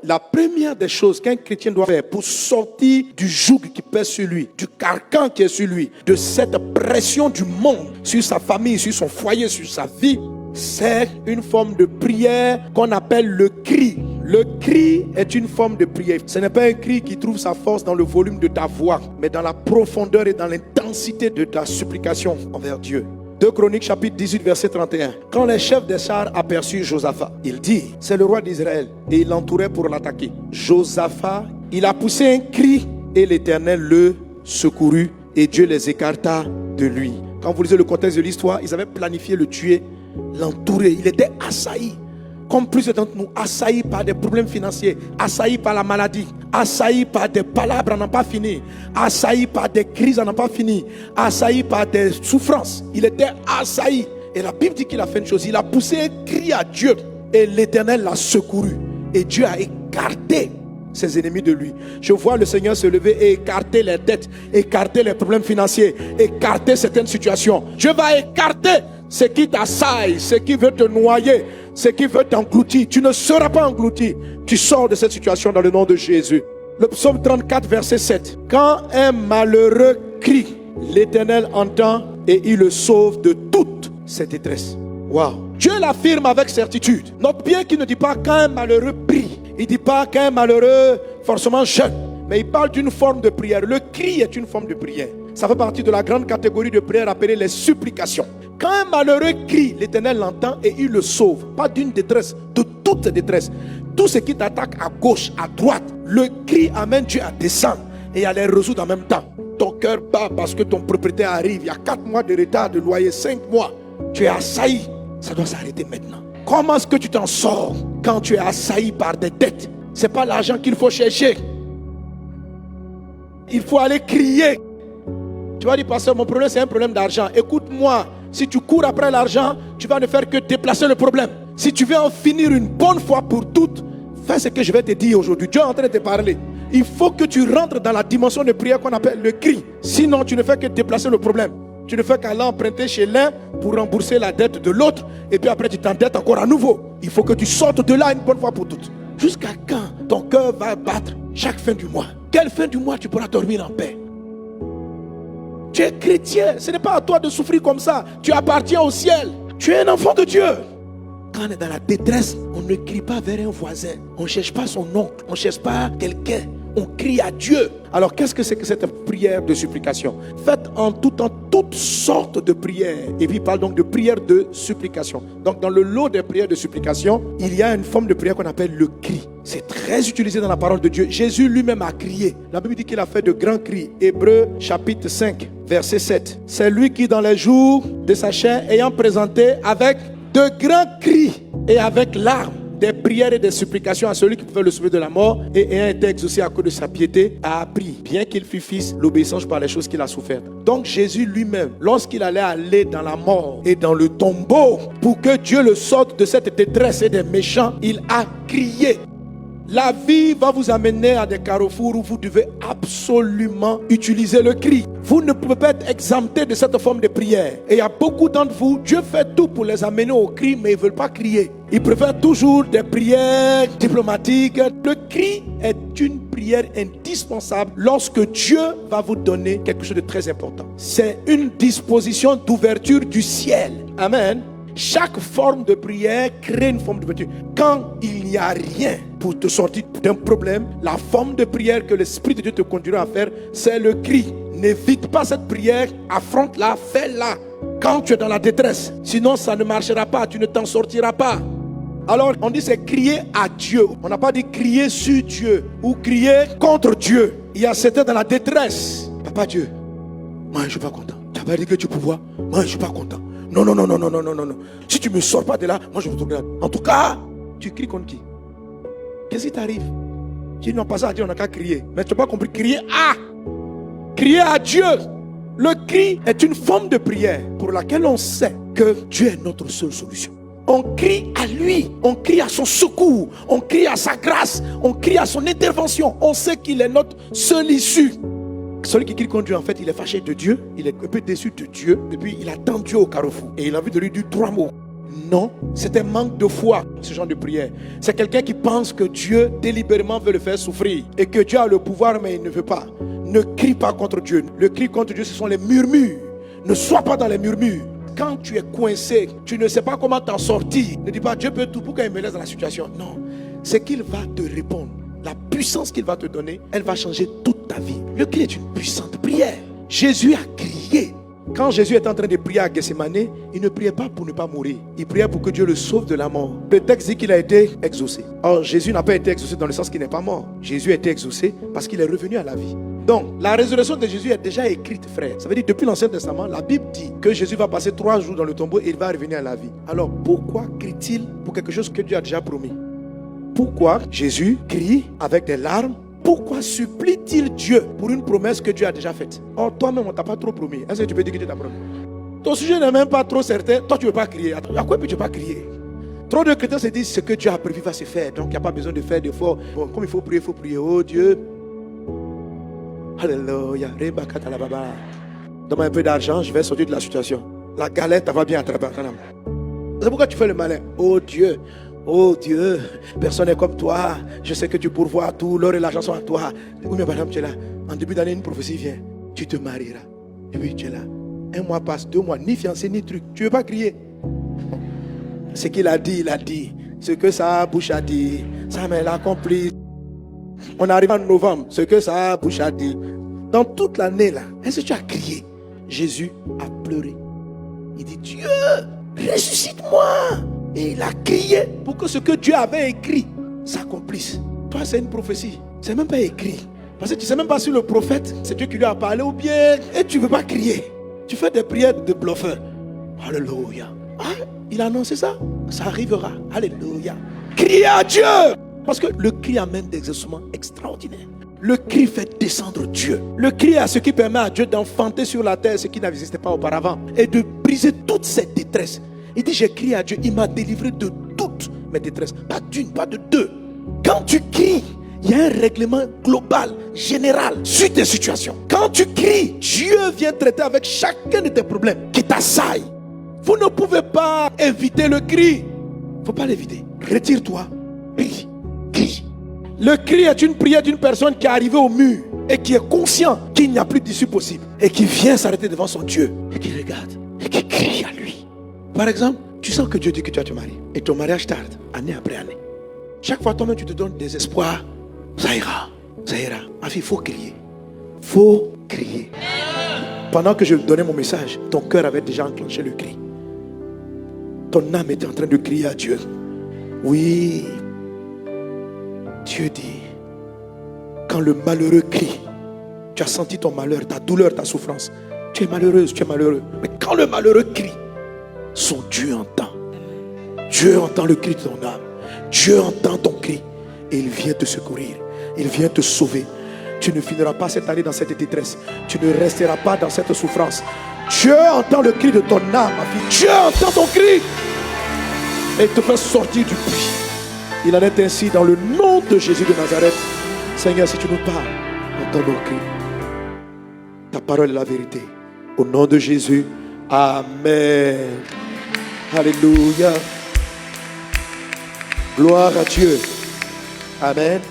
La première des choses qu'un chrétien doit faire pour sortir du joug qui pèse sur lui, du carcan qui est sur lui, de cette pression du monde sur sa famille, sur son foyer, sur sa vie, c'est une forme de prière qu'on appelle le cri. Le cri est une forme de prière. Ce n'est pas un cri qui trouve sa force dans le volume de ta voix, mais dans la profondeur et dans l'intensité de ta supplication envers Dieu. 2 Chroniques chapitre 18 verset 31. Quand les chefs des chars aperçurent Josaphat, il dit, c'est le roi d'Israël, et il l'entourait pour l'attaquer. Josaphat, il a poussé un cri et l'Éternel le secourut et Dieu les écarta de lui. Quand vous lisez le contexte de l'histoire, ils avaient planifié le tuer, l'entourer. Il était assailli. Comme plusieurs d'entre nous, assaillis par des problèmes financiers, assaillis par la maladie, assaillis par des palabres à n'en pas finir, assaillis par des crises à n'en pas finir, assaillis par des souffrances. Il était assailli. Et la Bible dit qu'il a fait une chose, il a poussé un cri à Dieu et l'Éternel l'a secouru. Et Dieu a écarté ses ennemis de lui. Je vois le Seigneur se lever et écarter les dettes, écarter les problèmes financiers, écarter certaines situations. Dieu va écarter ce qui t'assaille, ce qui veut te noyer, ce qui veut t'engloutir. Tu ne seras pas englouti. Tu sors de cette situation dans le nom de Jésus. Le psaume 34 verset 7. Quand un malheureux crie, l'Éternel entend et il le sauve de toute ses détresses. Wow. Dieu l'affirme avec certitude. Note bien qu'il ne dit pas quand un malheureux prie. Il ne dit pas qu'un malheureux forcément jeûne. Mais il parle d'une forme de prière. Le cri est une forme de prière. Ça fait partie de la grande catégorie de prière appelée les supplications. Quand un malheureux crie, l'Éternel l'entend et il le sauve. Pas d'une détresse, de toute détresse. Tout ce qui t'attaque à gauche, à droite, le cri amène Dieu à descendre et à les résoudre en même temps. Ton cœur bat parce que ton propriétaire arrive. Il y a 4 mois de retard de loyer, 5 mois. Tu es assailli. Ça doit s'arrêter maintenant. Comment est-ce que tu t'en sors quand tu es assailli par des dettes? Ce n'est pas l'argent qu'il faut chercher. Il faut aller crier. Tu vas dire, pasteur, mon problème c'est un problème d'argent. Écoute-moi, si tu cours après l'argent, tu vas ne faire que déplacer le problème. Si tu veux en finir une bonne fois pour toutes, fais ce que je vais te dire aujourd'hui. Dieu est en train de te parler. Il faut que tu rentres dans la dimension de prière qu'on appelle le cri. Sinon, tu ne fais que déplacer le problème. Tu ne fais qu'aller emprunter chez l'un pour rembourser la dette de l'autre. Et puis après, tu t'endettes encore à nouveau. Il faut que tu sortes de là une bonne fois pour toutes. Jusqu'à quand ton cœur va battre chaque fin du mois? Quelle fin du mois tu pourras dormir en paix? Tu es chrétien. Ce n'est pas à toi de souffrir comme ça. Tu appartiens au ciel. Tu es un enfant de Dieu. Quand on est dans la détresse, on ne crie pas vers un voisin. On ne cherche pas son oncle. On ne cherche pas quelqu'un. On crie à Dieu. Alors qu'est-ce que c'est que cette prière de supplication? Faites en tout temps toutes sortes de prières. Et puis il parle donc de prière de supplication. Donc dans le lot des prières de supplication, il y a une forme de prière qu'on appelle le cri. C'est très utilisé dans la parole de Dieu. Jésus lui-même a crié. La Bible dit qu'il a fait de grands cris. Hébreux chapitre 5 verset 7. C'est lui qui dans les jours de sa chair, ayant présenté avec de grands cris et avec larmes des prières et des supplications à celui qui pouvait le sauver de la mort et ayant été exaucé à cause de sa piété, a appris, bien qu'il fût fils, l'obéissance par les choses qu'il a souffertes. Donc Jésus lui-même, lorsqu'il allait aller dans la mort et dans le tombeau, pour que Dieu le sorte de cette détresse et des méchants, il a crié. La vie va vous amener à des carrefours où vous devez absolument utiliser le cri. Vous ne pouvez pas être exempté de cette forme de prière. Et il y a beaucoup d'entre vous, Dieu fait tout pour les amener au cri, mais ils ne veulent pas crier. Ils préfèrent toujours des prières diplomatiques. Le cri est une prière indispensable lorsque Dieu va vous donner quelque chose de très important. C'est une disposition d'ouverture du ciel. Amen. Chaque forme de prière crée une forme d'ouverture. Quand il n'y a rien pour te sortir d'un problème, la forme de prière que l'Esprit de Dieu te conduira à faire, c'est le cri. N'évite pas cette prière, affronte-la, fais-la quand tu es dans la détresse. Sinon, ça ne marchera pas, tu ne t'en sortiras pas. Alors, on dit c'est crier à Dieu. On n'a pas dit crier sur Dieu ou crier contre Dieu. Il y a certains dans la détresse. Papa Dieu, moi je ne suis pas content. Tu n'as pas dit que tu pouvais. Moi je ne suis pas content. Non. Si tu ne me sors pas de là, moi je vais te regarder. En tout cas, tu cries contre qui? Qu'est-ce qui t'arrive? Tu dis non, pas ça à Dieu, on n'a qu'à crier. Mais tu n'as pas compris, crier à Dieu. Le cri est une forme de prière pour laquelle on sait que Dieu est notre seule solution. On crie à lui, on crie à son secours, on crie à sa grâce, on crie à son intervention. On sait qu'il est notre seule issue. Celui qui crie contre Dieu, en fait, il est fâché de Dieu, il est un peu déçu de Dieu, et puis il attend Dieu au carrefour. Et il a envie de lui dire 3 mots. Non, c'est un manque de foi, ce genre de prière. C'est quelqu'un qui pense que Dieu délibérément veut le faire souffrir et que Dieu a le pouvoir mais il ne veut pas. Ne crie pas contre Dieu. Le cri contre Dieu, ce sont les murmures. Ne sois pas dans les murmures. Quand tu es coincé, tu ne sais pas comment t'en sortir. Ne dis pas Dieu peut tout, pourquoi il me laisse dans la situation. Non, c'est qu'il va te répondre. La puissance qu'il va te donner, elle va changer toute ta vie. Le cri est une puissante prière. Jésus a crié. Quand Jésus était en train de prier à Gethsémani, il ne priait pas pour ne pas mourir. Il priait pour que Dieu le sauve de la mort. Le texte dit qu'il a été exaucé. Or, Jésus n'a pas été exaucé dans le sens qu'il n'est pas mort. Jésus a été exaucé parce qu'il est revenu à la vie. Donc, la résurrection de Jésus est déjà écrite, frère. Ça veut dire, depuis l'Ancien Testament, la Bible dit que Jésus va passer 3 jours dans le tombeau et il va revenir à la vie. Alors, pourquoi crie-t-il pour quelque chose que Dieu a déjà promis? Pourquoi Jésus crie avec des larmes? Pourquoi supplie-t-il Dieu pour une promesse que Dieu a déjà faite? Or, toi-même, on ne t'a pas trop promis. Est-ce que tu peux dire que Dieu t'a promis? Ton sujet n'est même pas trop certain. Toi, tu ne veux pas crier. À quoi peux-tu pas crier? Trop de chrétiens se disent ce que Dieu a prévu va se faire. Donc, il n'y a pas besoin de faire d'efforts. Bon, comme il faut prier, Oh Dieu. Alléluia. Donne-moi un peu d'argent, je vais sortir de la situation. La galette, va bien attraper. C'est pourquoi tu fais le malin. Oh Dieu. Oh Dieu, personne n'est comme toi. Je sais que tu pourvois tout. L'or et l'argent sont à toi. Oui, mais par exemple, tu es là. En début d'année, une prophétie vient. Tu te marieras. Et puis tu es là. 1 mois passe, 2 mois, ni fiancé, ni truc. Tu ne veux pas crier. Ce qu'il a dit, il a dit. Ce que sa bouche a dit, ça m'a accompli. On arrive en novembre. Ce que sa bouche a dit. Dans toute l'année là, est-ce que tu as crié? Jésus a pleuré. Il dit, Dieu, ressuscite-moi. Et il a crié pour que ce que Dieu avait écrit s'accomplisse. Toi, c'est une prophétie. C'est même pas écrit. Parce que tu ne sais même pas si le prophète, c'est Dieu qui lui a parlé ou bien. Et tu ne veux pas crier. Tu fais des prières de bluffeur. Alléluia. Ah, il a annoncé ça. Ça arrivera. Alléluia. Criez à Dieu. Parce que le cri amène des exaucements extraordinaires. Le cri fait descendre Dieu. Le cri est ce qui permet à Dieu d'enfanter sur la terre ce qui n'existait pas auparavant. Et de briser toute cette détresse. Il dit, j'ai crié à Dieu, il m'a délivré de toutes mes détresses. Pas d'une, pas de deux. Quand tu cries, il y a un règlement global, général, sur tes situations. Quand tu cries, Dieu vient traiter avec chacun de tes problèmes qui t'assaillent. Vous ne pouvez pas éviter le cri. Il ne faut pas l'éviter. Retire-toi, crie, crie. Le cri est une prière d'une personne qui est arrivée au mur et qui est conscient qu'il n'y a plus d'issue possible et qui vient s'arrêter devant son Dieu et qui regarde et qui crie à lui. Par exemple, tu sens que Dieu dit que tu vas te marier et ton mariage tarde, année après année. Chaque fois, toi-même, tu te donnes des espoirs. Ça ira, ça ira. Ma fille, il faut crier. Il faut crier. Pendant que je donnais mon message, ton cœur avait déjà enclenché le cri. Ton âme était en train de crier à Dieu. Oui, Dieu dit, quand le malheureux crie, tu as senti ton malheur, ta douleur, ta souffrance. Tu es malheureuse, tu es malheureux. Mais quand le malheureux crie, son Dieu entend. Dieu entend le cri de ton âme. Dieu entend ton cri. Et il vient te secourir. Il vient te sauver. Tu ne finiras pas cette année dans cette détresse. Tu ne resteras pas dans cette souffrance. Dieu entend le cri de ton âme, ma fille. Dieu entend ton cri. Et il te fait sortir du puits. Il en est ainsi dans le nom de Jésus de Nazareth. Seigneur, si tu nous parles, entends nos cris. Ta parole est la vérité. Au nom de Jésus. Amen. Alléluia. Gloire à Dieu. Amen.